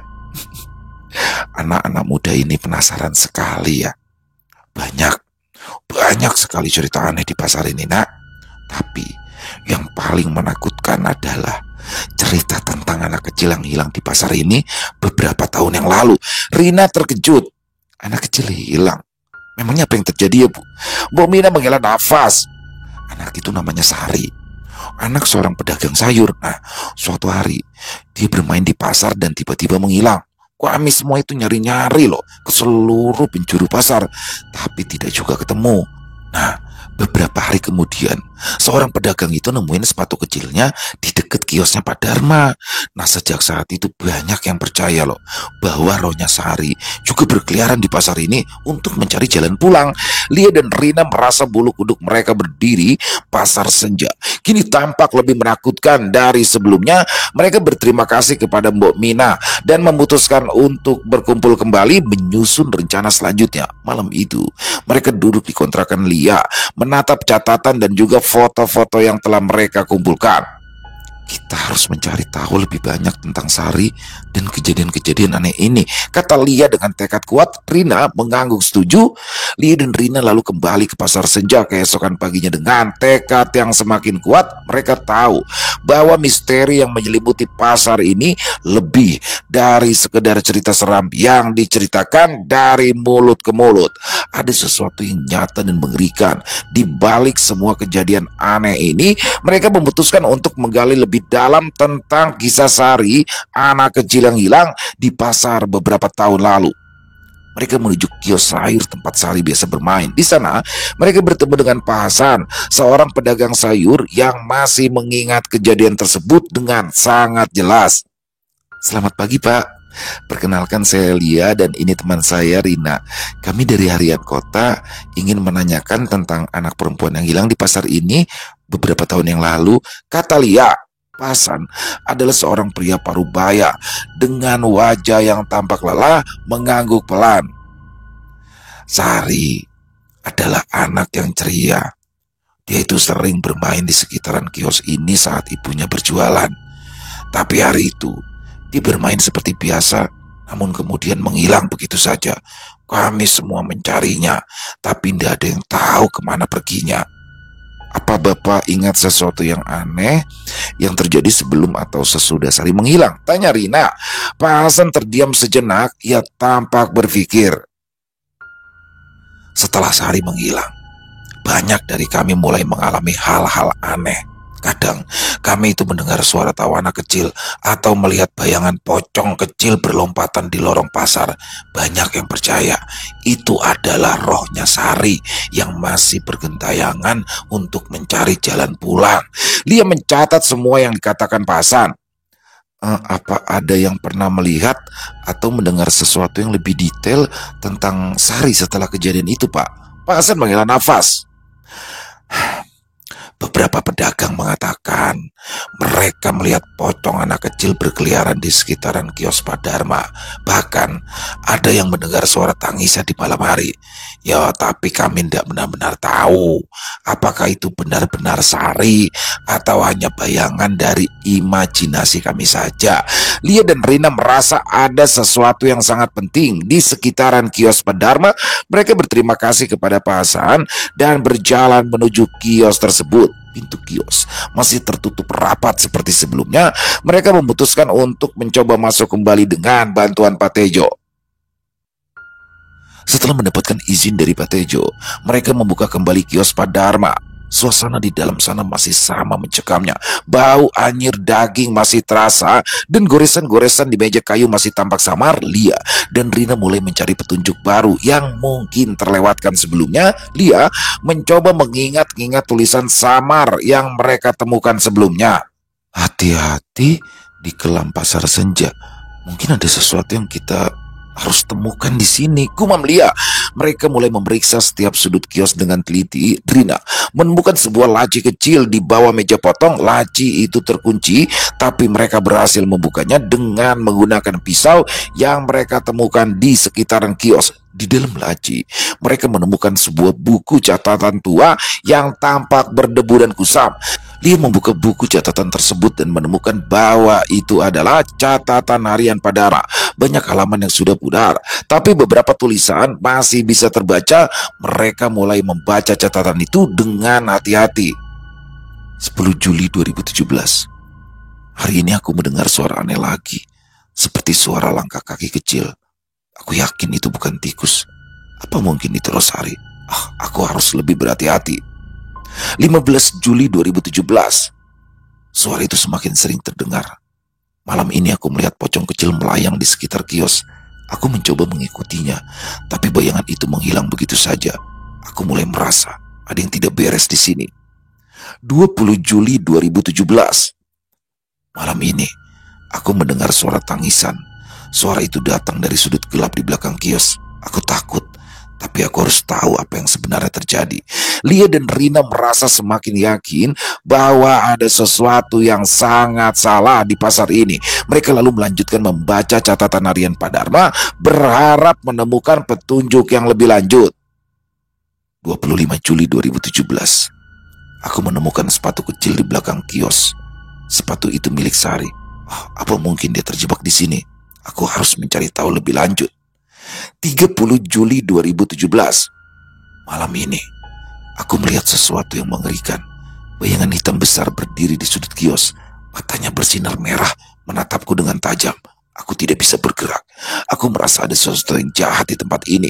Anak-anak muda ini penasaran sekali ya. Banyak sekali cerita aneh di pasar ini nak. Tapi yang paling menakutkan adalah cerita tentang anak kecil yang hilang di pasar ini beberapa tahun yang lalu. Rina terkejut. Anak kecil hilang? Memangnya apa yang terjadi ya Bu? Bu Mina menghela nafas. Anak itu namanya Sari, anak seorang pedagang sayur. Nah suatu hari dia bermain di pasar dan tiba-tiba menghilang. Kami semua itu nyari-nyari loh ke seluruh penjuru pasar, tapi tidak juga ketemu. Nah beberapa hari kemudian seorang pedagang itu nemuin sepatu kecilnya di dekat kiosnya Pak Dharma. Nah sejak saat itu banyak yang percaya loh bahwa rohnya Sari juga berkeliaran di pasar ini untuk mencari jalan pulang. Lia dan Rina merasa bulu kuduk mereka berdiri. Pasar senja kini tampak lebih menakutkan dari sebelumnya. Mereka berterima kasih kepada Mbok Mina dan memutuskan untuk berkumpul kembali menyusun rencana selanjutnya. Malam itu mereka duduk di kontrakan Lia, menatap catatan dan juga foto-foto yang telah mereka kumpulkan. Kita harus mencari tahu lebih banyak tentang Sari dan kejadian-kejadian aneh ini, kata Lia dengan tekad kuat. Rina mengangguk setuju. Lia dan Rina lalu kembali ke pasar senja keesokan paginya dengan tekad yang semakin kuat. Mereka tahu bahwa misteri yang menyelimuti pasar ini lebih dari sekedar cerita seram yang diceritakan dari mulut ke mulut. Ada sesuatu yang nyata dan mengerikan di balik semua kejadian aneh ini. Mereka memutuskan untuk menggali lebih dalam tentang kisah Sari, anak kecil yang hilang di pasar beberapa tahun lalu. Mereka menuju kios sayur tempat Sari biasa bermain. Di sana mereka bertemu dengan Pak Hasan, seorang pedagang sayur yang masih mengingat kejadian tersebut dengan sangat jelas. Selamat pagi Pak, perkenalkan saya Lia dan ini teman saya Rina. Kami dari harian kota ingin menanyakan tentang anak perempuan yang hilang di pasar ini beberapa tahun yang lalu, kata Lia. Hasan adalah seorang pria parubaya dengan wajah yang tampak lelah, mengangguk pelan. Sari adalah anak yang ceria, Dia itu sering bermain di sekitaran kios ini saat ibunya berjualan. Tapi hari itu, dia bermain seperti biasa, namun kemudian menghilang begitu saja. Kami semua mencarinya, tapi tidak ada yang tahu kemana perginya. Apa Bapak ingat sesuatu yang aneh yang terjadi sebelum atau sesudah Sari menghilang? Tanya Rina. Pak Hasan terdiam sejenak, ia tampak berpikir. Setelah Sari menghilang, banyak dari kami mulai mengalami hal-hal aneh. Kadang kami itu mendengar suara tawa anak kecil atau melihat bayangan pocong kecil berlompatan di lorong pasar. Banyak yang percaya itu adalah rohnya Sari yang masih bergentayangan untuk mencari jalan pulang. Dia mencatat semua yang dikatakan Pak Hasan. Apa ada yang pernah melihat atau mendengar sesuatu yang lebih detail tentang Sari setelah kejadian itu, Pak? Pak Hasan menghela nafas. Beberapa pedagang mengatakan mereka melihat pocong anak kecil berkeliaran di sekitaran kios Pak Dharma. Bahkan ada yang mendengar suara tangisan di malam hari. Ya, tapi kami tidak benar-benar tahu apakah itu benar-benar Sari atau hanya bayangan dari imajinasi kami saja. Lia dan Rina merasa ada sesuatu yang sangat penting di sekitaran kios Pak Dharma. Mereka berterima kasih kepada Pak Hasan dan berjalan menuju kios tersebut. Pintu kios masih tertutup rapat seperti sebelumnya. Mereka memutuskan untuk mencoba masuk kembali dengan bantuan Pak Tejo. Setelah mendapatkan izin dari Pak Tejo, mereka membuka kembali kios Pak Dharma. Suasana di dalam sana masih sama mencekamnya. Bau anyir daging masih terasa dan goresan-goresan di meja kayu masih tampak samar. Lia dan Rina mulai mencari petunjuk baru yang mungkin terlewatkan sebelumnya. Lia mencoba mengingat-ingat tulisan samar yang mereka temukan sebelumnya. Hati-hati di kelam pasar senja. Mungkin ada sesuatu yang kita harus temukan di sini, gumam Lia. Mereka mulai memeriksa setiap sudut kios dengan teliti. Rina menemukan sebuah laci kecil di bawah meja potong. Laci itu terkunci, tapi mereka berhasil membukanya dengan menggunakan pisau yang mereka temukan di sekitaran kios. Di dalam laci, mereka menemukan sebuah buku catatan tua yang tampak berdebu dan kusam. Lia membuka buku catatan tersebut dan menemukan bahwa itu adalah catatan harian Pak Dharma. Banyak halaman yang sudah pudar, tapi beberapa tulisan masih bisa terbaca. Mereka mulai membaca catatan itu dengan hati-hati. 10 Juli 2017. Hari ini aku mendengar suara aneh lagi, seperti suara langkah kaki kecil. Aku yakin itu bukan tikus. Apa mungkin itu Rosari? Aku harus lebih berhati-hati. 15 Juli 2017. Suara itu semakin sering terdengar. Malam ini aku melihat pocong kecil melayang di sekitar kios. Aku mencoba mengikutinya, tapi bayangan itu menghilang begitu saja. Aku mulai merasa ada yang tidak beres di sini. 20 Juli 2017. Malam ini aku mendengar suara tangisan. Suara itu datang dari sudut gelap di belakang kios. Aku takut, tapi aku harus tahu apa yang sebenarnya terjadi. Lia dan Rina merasa semakin yakin bahwa ada sesuatu yang sangat salah di pasar ini. Mereka lalu melanjutkan membaca catatan harian Pak Dharma, berharap menemukan petunjuk yang lebih lanjut. 25 Juli 2017. Aku menemukan sepatu kecil di belakang kios. Sepatu itu milik Sari. Apa mungkin dia terjebak di sini? Aku harus mencari tahu lebih lanjut. 30 Juli 2017. Malam ini aku melihat sesuatu yang mengerikan. Bayangan hitam besar berdiri di sudut kios. Matanya bersinar merah, menatapku dengan tajam. Aku tidak bisa bergerak. Aku merasa ada sesuatu yang jahat di tempat ini.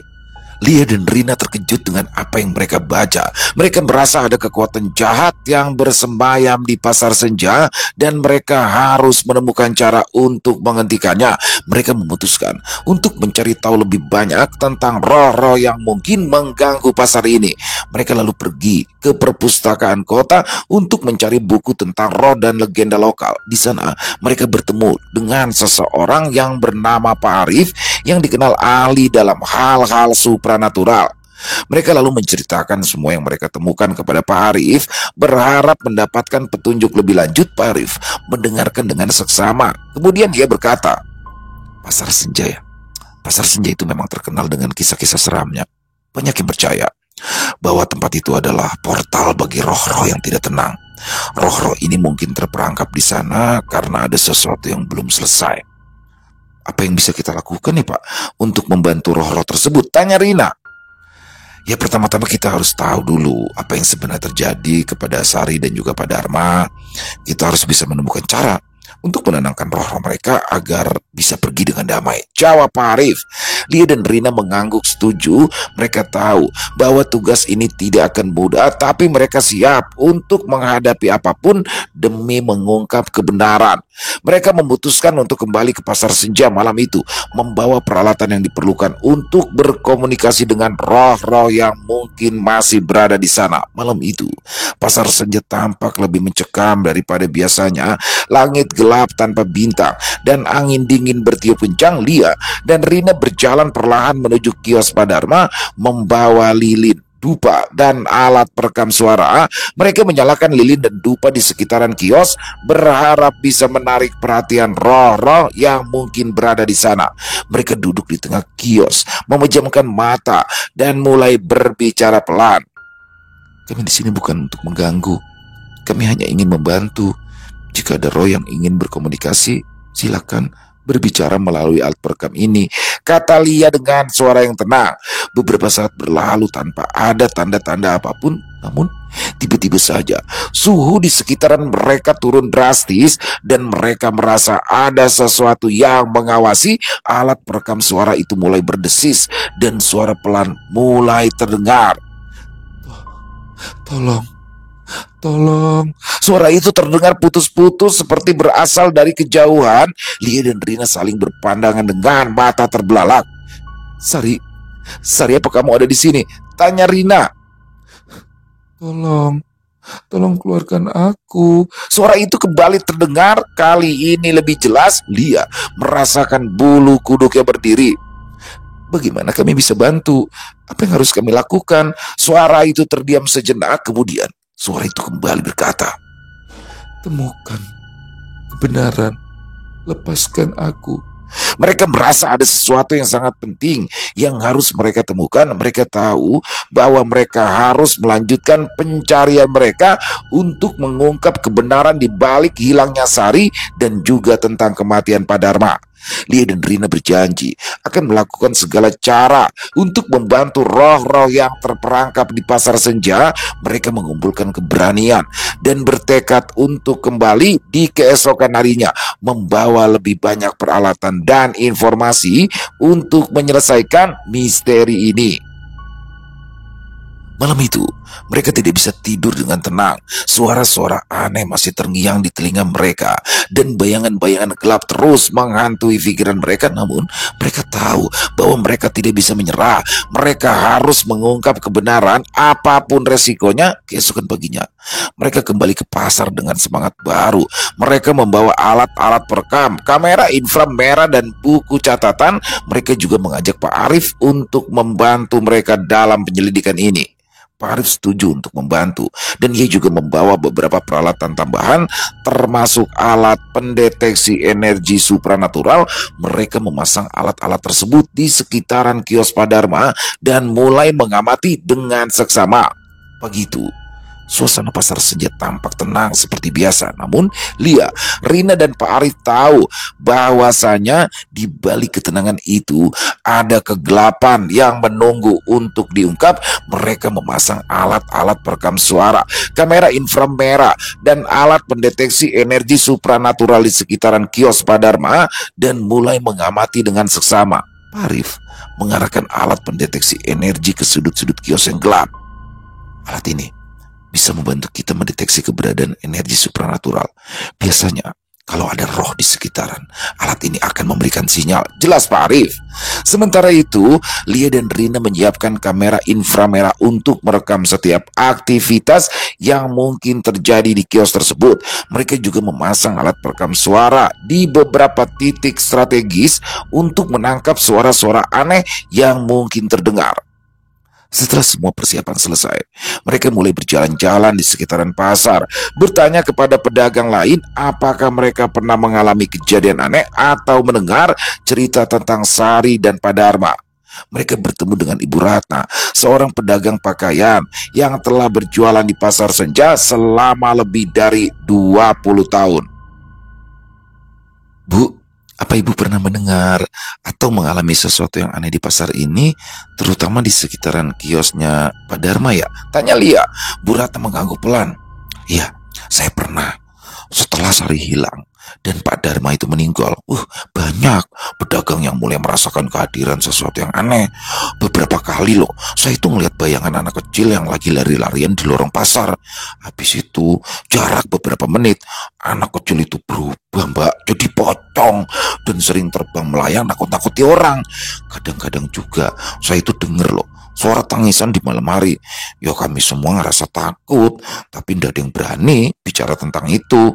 Lia dan Rina terkejut dengan apa yang mereka baca. Mereka merasa ada kekuatan jahat yang bersembayam di pasar senja dan mereka harus menemukan cara untuk menghentikannya. Mereka memutuskan untuk mencari tahu lebih banyak tentang roh-roh yang mungkin mengganggu pasar ini. Mereka lalu pergi ke perpustakaan kota untuk mencari buku tentang roh dan legenda lokal. Di sana mereka bertemu dengan seseorang yang bernama Pak Arif yang dikenal ahli dalam hal-hal supranatural. Mereka lalu menceritakan semua yang mereka temukan kepada Pak Arif, berharap mendapatkan petunjuk lebih lanjut. Pak Arif mendengarkan dengan seksama. Kemudian dia berkata, Pasar Senja ya. Pasar Senja itu memang terkenal dengan kisah-kisah seramnya. Banyak yang percaya bahwa tempat itu adalah portal bagi roh-roh yang tidak tenang. Roh-roh ini mungkin terperangkap di sana karena ada sesuatu yang belum selesai. Apa yang bisa kita lakukan nih Pak untuk membantu roh-roh tersebut? Tanya Rina. Ya pertama-tama kita harus tahu dulu apa yang sebenarnya terjadi kepada Sari dan juga Pak Dharma. Kita harus bisa menemukan cara untuk menenangkan roh mereka agar bisa pergi dengan damai. Jawab Pak Arif. Lia dan Rina mengangguk setuju. Mereka tahu bahwa tugas ini tidak akan mudah, tapi mereka siap untuk menghadapi apapun demi mengungkap kebenaran. Mereka memutuskan untuk kembali ke Pasar Senja malam itu, membawa peralatan yang diperlukan untuk berkomunikasi dengan roh-roh yang mungkin masih berada di sana. Malam itu, Pasar Senja tampak lebih mencekam daripada biasanya. Langit gelap tanpa bintang dan angin dingin bertiup kencang. Lia dan Rina berjalan perlahan menuju kios Pak Dharma membawa lilin, dupa, dan alat perekam suara. Mereka menyalakan lilin dan dupa di sekitaran kios, berharap bisa menarik perhatian roh-roh yang mungkin berada di sana. Mereka duduk di tengah kios, memejamkan mata, dan mulai berbicara pelan. Kami di sini bukan untuk mengganggu. Kami hanya ingin membantu. Jika ada roh yang ingin berkomunikasi, silakan berbicara melalui alat perekam ini, kata Lia dengan suara yang tenang. Beberapa saat berlalu tanpa ada tanda-tanda apapun, namun tiba-tiba saja suhu di sekitaran mereka turun drastis dan mereka merasa ada sesuatu yang mengawasi. Alat perekam suara itu mulai berdesis dan suara pelan mulai terdengar. Tolong. Suara itu terdengar putus-putus seperti berasal dari kejauhan. Lia dan Rina saling berpandangan dengan mata terbelalak. Sari, apa kamu ada di sini? Tanya Rina. Tolong keluarkan aku. Suara itu kembali terdengar, kali ini lebih jelas. Lia merasakan bulu kuduknya berdiri. Bagaimana kami bisa bantu? Apa yang harus kami lakukan? Suara itu terdiam sejenak, kemudian suara itu kembali berkata, temukan kebenaran, lepaskan aku. Mereka merasa ada sesuatu yang sangat penting yang harus mereka temukan. Mereka tahu bahwa mereka harus melanjutkan pencarian mereka untuk mengungkap kebenaran di balik hilangnya Sari dan juga tentang kematian Pak Dharma. Lia dan Rina berjanji akan melakukan segala cara untuk membantu roh-roh yang terperangkap di Pasar Senja. Mereka mengumpulkan keberanian dan bertekad untuk kembali di keesokan harinya, membawa lebih banyak peralatan dan informasi untuk menyelesaikan misteri ini. Malam itu, mereka tidak bisa tidur dengan tenang. Suara-suara aneh masih terngiang di telinga mereka, dan bayangan-bayangan gelap terus menghantui pikiran mereka. Namun, mereka tahu bahwa mereka tidak bisa menyerah. Mereka harus mengungkap kebenaran apapun resikonya. Keesokan paginya, mereka kembali ke pasar dengan semangat baru. Mereka membawa alat-alat perekam, kamera inframerah, dan buku catatan. Mereka juga mengajak Pak Arif untuk membantu mereka dalam penyelidikan ini. Pak Arif setuju untuk membantu, dan ia juga membawa beberapa peralatan tambahan termasuk alat pendeteksi energi supranatural. Mereka memasang alat-alat tersebut di sekitaran kios Pak Dharma dan mulai mengamati dengan seksama. Pagi itu, suasana Pasar Senja tampak tenang seperti biasa. Namun Lia, Rina, dan Pak Arif tahu bahwasanya di balik ketenangan itu ada kegelapan yang menunggu untuk diungkap. Mereka memasang alat-alat perekam suara, kamera inframerah, dan alat pendeteksi energi supranatural di sekitaran kios Pak Dharma dan mulai mengamati dengan seksama. Pak Arif mengarahkan alat pendeteksi energi ke sudut-sudut kios yang gelap. Alat ini bisa membantu kita mendeteksi keberadaan energi supranatural. Biasanya, kalau ada roh di sekitaran, alat ini akan memberikan sinyal. Jelas Pak Arif. Sementara itu, Lia dan Rina menyiapkan kamera inframerah untuk merekam setiap aktivitas yang mungkin terjadi di kios tersebut. Mereka juga memasang alat perekam suara di beberapa titik strategis untuk menangkap suara-suara aneh yang mungkin terdengar. Setelah semua persiapan selesai, mereka mulai berjalan-jalan di sekitaran pasar, bertanya kepada pedagang lain apakah mereka pernah mengalami kejadian aneh atau mendengar cerita tentang Sari dan Pak Dharma. Mereka bertemu dengan Ibu Ratna, seorang pedagang pakaian yang telah berjualan di Pasar Senja selama lebih dari 20 tahun. Bu, apa Ibu pernah mendengar atau mengalami sesuatu yang aneh di pasar ini, terutama di sekitaran kiosnya Pak Dharma ya? Tanya Lia. Bu Ratna mengangguk pelan. Iya, saya pernah. Setelah Sari hilang dan Pak Dharma itu meninggal, banyak pedagang yang mulai merasakan kehadiran sesuatu yang aneh. Beberapa kali loh, saya itu ngeliat bayangan anak kecil yang lagi lari-larian di lorong pasar. Habis itu, jarak beberapa menit, anak kecil itu berubah mbak, jadi pocong dan sering terbang melayang nakut-nakuti orang. Kadang-kadang juga saya itu denger loh suara tangisan di malam hari. Ya kami semua ngerasa takut, tapi tidak ada yang berani bicara tentang itu.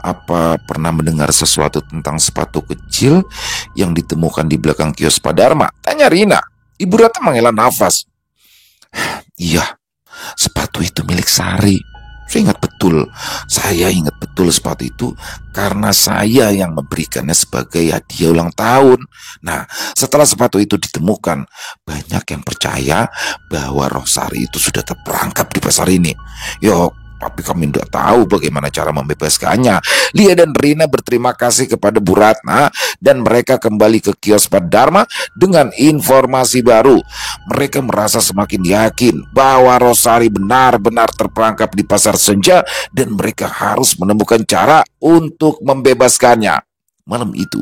Apa pernah mendengar sesuatu tentang sepatu kecil yang ditemukan di belakang kios Pak Dharma? Tanya Rina. Ibu Ratna menghela nafas. Iya, sepatu itu milik Sari. Saya ingat betul sepatu itu karena saya yang memberikannya sebagai hadiah ulang tahun. Nah, setelah sepatu itu ditemukan, banyak yang percaya bahwa roh Sari itu sudah terperangkap di pasar ini. Tapi kami tidak tahu bagaimana cara membebaskannya. Lia dan Rina berterima kasih kepada Bu Ratna dan mereka kembali ke kios Pak Dharma dengan informasi baru. Mereka merasa semakin yakin bahwa Rosari benar-benar terperangkap di Pasar Senja dan mereka harus menemukan cara untuk membebaskannya. Malam itu,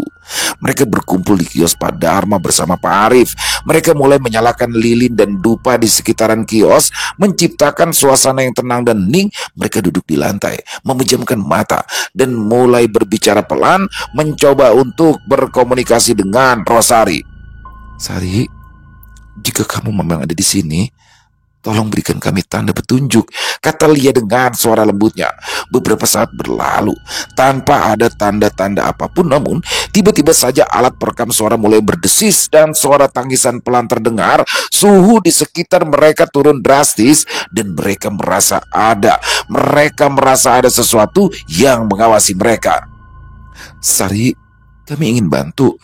mereka berkumpul di kios Pak Dharma bersama Pak Arif. Mereka mulai menyalakan lilin dan dupa di sekitaran kios, menciptakan suasana yang tenang dan hening. Mereka duduk di lantai, memejamkan mata, dan mulai berbicara pelan, mencoba untuk berkomunikasi dengan Rosari. Sari, jika kamu memang ada di sini, tolong berikan kami tanda petunjuk, kata Lia dengan suara lembutnya. Beberapa saat berlalu tanpa ada tanda-tanda apapun, namun tiba-tiba saja alat perekam suara mulai berdesis dan suara tangisan pelan terdengar. Suhu di sekitar mereka turun drastis dan mereka merasa ada sesuatu yang mengawasi mereka. Sari, kami ingin bantu.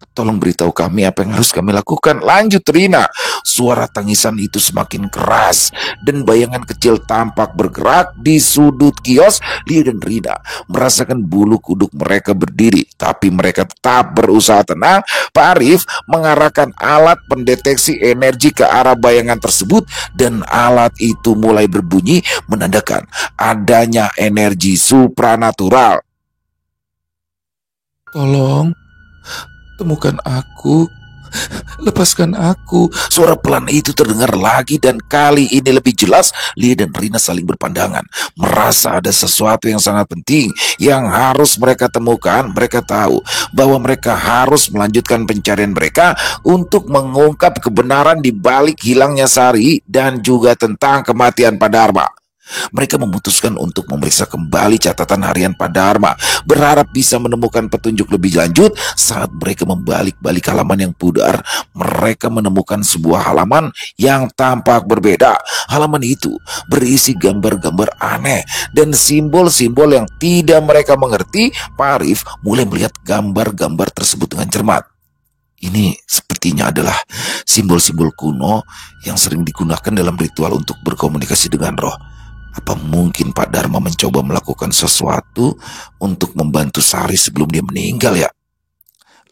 Tolong beritahu kami apa yang harus kami lakukan, lanjut Rina. Suara tangisan itu semakin keras dan bayangan kecil tampak bergerak di sudut kios. Lia dan Rina merasakan bulu kuduk mereka berdiri, tapi mereka tetap berusaha tenang. Pak Arif mengarahkan alat pendeteksi energi ke arah bayangan tersebut dan alat itu mulai berbunyi menandakan adanya energi supranatural. Tolong temukan aku, lepaskan aku. Suara pelan itu terdengar lagi dan kali ini lebih jelas. Lia dan Rina saling berpandangan, merasa ada sesuatu yang sangat penting yang harus mereka temukan. Mereka tahu bahwa mereka harus melanjutkan pencarian mereka untuk mengungkap kebenaran di balik hilangnya Sari dan juga tentang kematian Pak Dharma. Mereka memutuskan untuk memeriksa kembali catatan harian Pak Dharma, berharap bisa menemukan petunjuk lebih lanjut. Saat mereka membalik-balik halaman yang pudar, mereka menemukan sebuah halaman yang tampak berbeda. Halaman itu berisi gambar-gambar aneh dan simbol-simbol yang tidak mereka mengerti. Pak Arif mulai melihat gambar-gambar tersebut dengan cermat. Ini sepertinya adalah simbol-simbol kuno yang sering digunakan dalam ritual untuk berkomunikasi dengan roh. Apa mungkin Pak Dharma mencoba melakukan sesuatu untuk membantu Sari sebelum dia meninggal ya?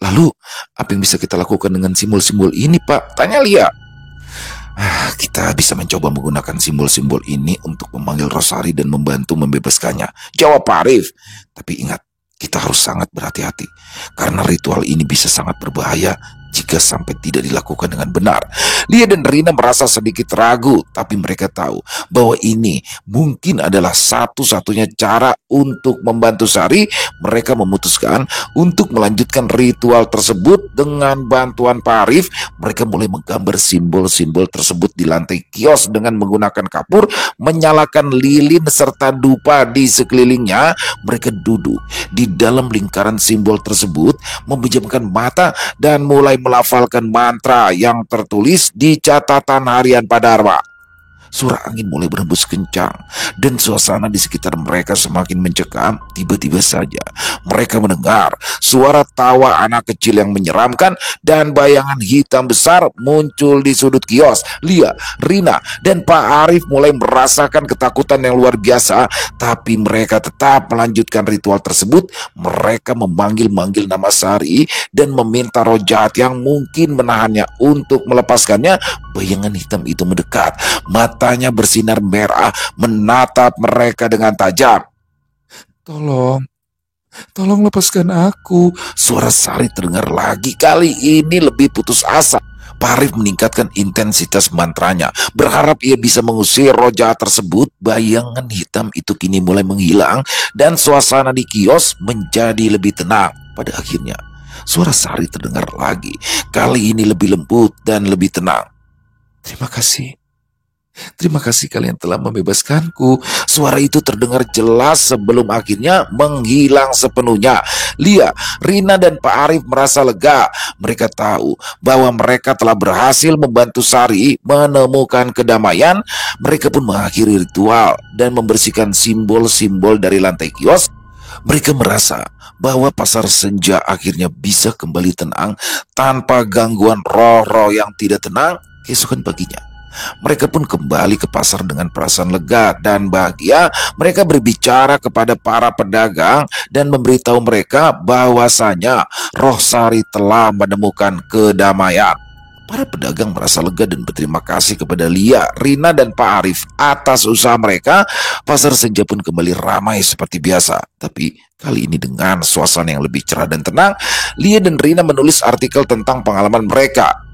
Lalu, apa yang bisa kita lakukan dengan simbol-simbol ini, Pak? Tanya Lia. Kita bisa mencoba menggunakan simbol-simbol ini untuk memanggil Rosari dan membantu membebaskannya, jawab Pak Arif. Tapi ingat, kita harus sangat berhati-hati karena ritual ini bisa sangat berbahaya jika sampai tidak dilakukan dengan benar. Lia dan Rina merasa sedikit ragu, tapi mereka tahu bahwa ini mungkin adalah satu-satunya cara untuk membantu Sari. Mereka memutuskan untuk melanjutkan ritual tersebut dengan bantuan Pak Arif. Mereka mulai menggambar simbol-simbol tersebut di lantai kios dengan menggunakan kapur, menyalakan lilin serta dupa di sekelilingnya. Mereka duduk di dalam lingkaran simbol tersebut, memejamkan mata dan mulai melafalkan mantra yang tertulis di catatan harian Pak Dharma. Suara angin mulai berhembus kencang dan suasana di sekitar mereka semakin mencekam. Tiba-tiba saja mereka mendengar suara tawa anak kecil yang menyeramkan dan bayangan hitam besar muncul di sudut kios. Lia, Rina, dan Pak Arif mulai merasakan ketakutan yang luar biasa, tapi mereka tetap melanjutkan ritual tersebut. Mereka memanggil-manggil nama Sari dan meminta roh jahat yang mungkin menahannya untuk melepaskannya. Bayangan hitam itu mendekat, matanya bersinar merah, menatap mereka dengan tajam. Tolong, tolong lepaskan aku. Suara Sari terdengar lagi, kali ini lebih putus asa. Pak Arif meningkatkan intensitas mantranya, berharap ia bisa mengusir roh jahat tersebut. Bayangan hitam itu kini mulai menghilang dan suasana di kios menjadi lebih tenang. Pada akhirnya, suara Sari terdengar lagi, kali ini lebih lembut dan lebih tenang. Terima kasih. Terima kasih kalian telah membebaskanku. Suara itu terdengar jelas sebelum akhirnya menghilang sepenuhnya. Lia, Rina, dan Pak Arif merasa lega. Mereka tahu bahwa mereka telah berhasil membantu Sari menemukan kedamaian. Mereka pun mengakhiri ritual dan membersihkan simbol-simbol dari lantai kios. Mereka merasa bahwa pasar senja akhirnya bisa kembali tenang tanpa gangguan roh-roh yang tidak tenang. Keesokan paginya, mereka pun kembali ke pasar dengan perasaan lega dan bahagia. Mereka berbicara kepada para pedagang dan memberitahu mereka bahwasanya roh Sari telah menemukan kedamaian. Para pedagang merasa lega dan berterima kasih kepada Lia, Rina, dan Pak Arif atas usaha mereka. Pasar senja pun kembali ramai seperti biasa. Tapi kali ini dengan suasana yang lebih cerah dan tenang. Lia dan Rina menulis artikel tentang pengalaman mereka,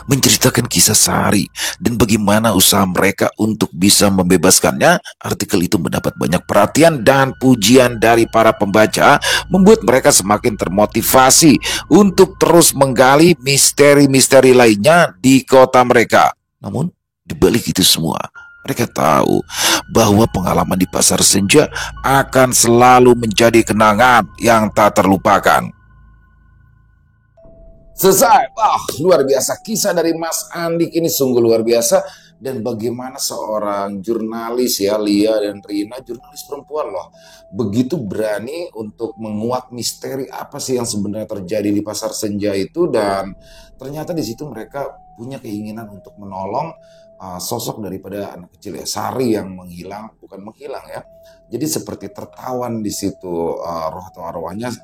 menceritakan kisah Sari dan bagaimana usaha mereka untuk bisa membebaskannya. Artikel itu mendapat banyak perhatian dan pujian dari para pembaca, membuat mereka semakin termotivasi untuk terus menggali misteri-misteri lainnya di kota mereka. Namun, di balik itu semua, mereka tahu bahwa pengalaman di pasar senja akan selalu menjadi kenangan yang tak terlupakan. Selesai. Luar biasa. Kisah dari Mas Andik ini sungguh luar biasa. Dan bagaimana seorang jurnalis ya, Lia dan Rina, jurnalis perempuan loh, begitu berani untuk menguak misteri apa sih yang sebenarnya terjadi di pasar senja itu. Dan ternyata di situ mereka punya keinginan untuk menolong sosok daripada anak kecil ya, Sari yang menghilang, bukan menghilang ya. Jadi seperti tertawan di situ roh atau arwahnya,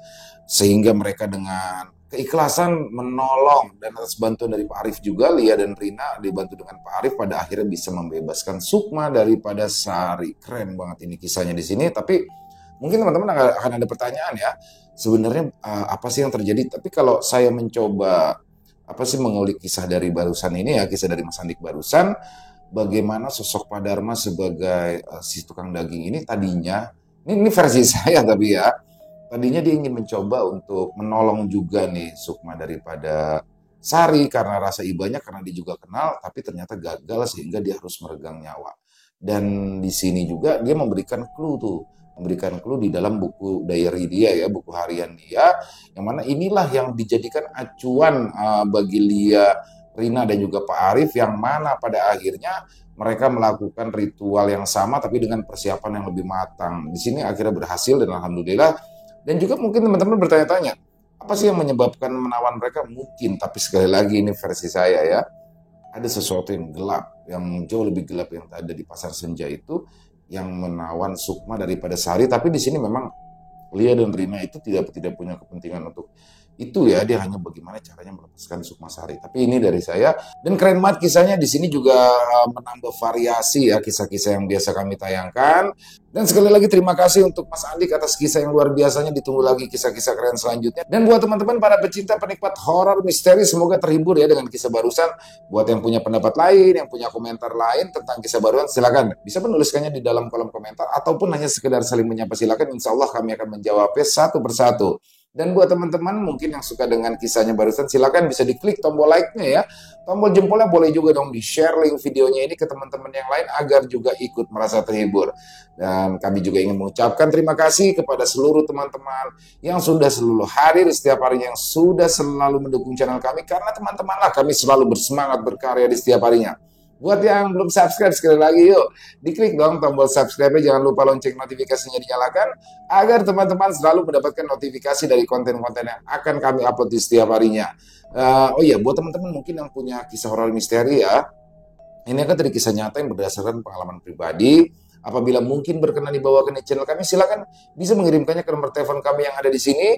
sehingga mereka dengan keikhlasan menolong dan atas bantuan dari Pak Arif juga, Lia dan Rina dibantu dengan Pak Arif, pada akhirnya bisa membebaskan Sukma daripada Sari. Keren banget ini kisahnya di sini. Tapi mungkin teman-teman akan ada pertanyaan ya, sebenarnya apa sih yang terjadi? Tapi kalau saya mencoba mengulik kisah dari barusan ini ya, kisah dari Mas Andik barusan, bagaimana sosok Pak Dharma sebagai si tukang daging ini tadinya, ini versi saya tapi ya, tadinya dia ingin mencoba untuk menolong juga nih Sukma daripada Sari karena rasa ibanya, karena dia juga kenal, tapi ternyata gagal sehingga dia harus meregang nyawa. Dan di sini juga dia memberikan clue di dalam buku diary dia ya, buku harian dia, yang mana inilah yang dijadikan acuan bagi Lia, Rina, dan juga Pak Arif, yang mana pada akhirnya mereka melakukan ritual yang sama tapi dengan persiapan yang lebih matang. Di sini akhirnya berhasil dan alhamdulillah. Dan juga mungkin teman-teman bertanya-tanya, apa sih yang menyebabkan menawan mereka? Mungkin, tapi sekali lagi ini versi saya ya, ada sesuatu yang gelap, yang jauh lebih gelap yang ada di pasar senja itu, yang menawan Sukma daripada Sari. Tapi di sini memang Lia dan Rina itu tidak punya kepentingan untuk itu ya, dia hanya bagaimana caranya melepaskan Sukma Sari. Tapi ini dari saya, dan keren banget kisahnya. Di sini juga menambah variasi ya kisah-kisah yang biasa kami tayangkan. Dan sekali lagi terima kasih untuk Mas Andik atas kisah yang luar biasanya. Ditunggu lagi kisah-kisah keren selanjutnya. Dan buat teman-teman para pecinta penikmat horor misteri, semoga terhibur ya dengan kisah barusan. Buat yang punya pendapat lain, yang punya komentar lain tentang kisah barusan, silakan bisa menuliskannya di dalam kolom komentar, ataupun hanya sekedar saling menyapa, silakan. Insya Allah kami akan menjawabnya satu persatu. Dan buat teman-teman mungkin yang suka dengan kisahnya barusan, silakan bisa diklik tombol like-nya ya. Tombol jempolnya boleh juga dong di-share link videonya ini ke teman-teman yang lain agar juga ikut merasa terhibur. Dan kami juga ingin mengucapkan terima kasih kepada seluruh teman-teman yang sudah selalu hadir setiap harinya, yang sudah selalu mendukung channel kami, karena teman-teman lah kami selalu bersemangat berkarya di setiap harinya. Buat yang belum subscribe, sekali lagi yuk, diklik dong tombol subscribe-nya, jangan lupa lonceng notifikasinya dinyalakan, agar teman-teman selalu mendapatkan notifikasi dari konten-konten yang akan kami upload di setiap harinya. Oh iya, buat teman-teman mungkin yang punya kisah horor misteri ya, ini akan dari kisah nyata yang berdasarkan pengalaman pribadi. Apabila mungkin berkenan dibawakan di channel kami, silakan bisa mengirimkannya ke nomor telepon kami yang ada di sini.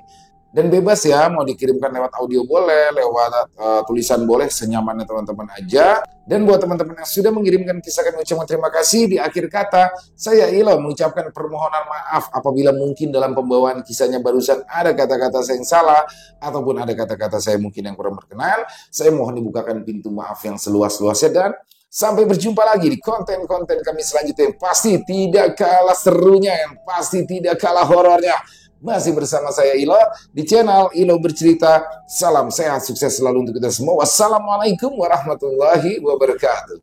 Dan bebas ya, mau dikirimkan lewat audio boleh, lewat tulisan boleh, senyamannya teman-teman aja. Dan buat teman-teman yang sudah mengirimkan kisah, kami ucapkan terima kasih. Di akhir kata, saya Ilo mengucapkan permohonan maaf apabila mungkin dalam pembawaan kisahnya barusan ada kata-kata saya yang salah, ataupun ada kata-kata saya mungkin yang kurang berkenan. Saya mohon dibukakan pintu maaf yang seluas-luasnya, dan sampai berjumpa lagi di konten-konten kami selanjutnya yang pasti tidak kalah serunya, yang pasti tidak kalah horornya. Masih bersama saya Ilo di channel Ilo Bercerita. Salam sehat, sukses selalu untuk kita semua. Wassalamualaikum warahmatullahi wabarakatuh.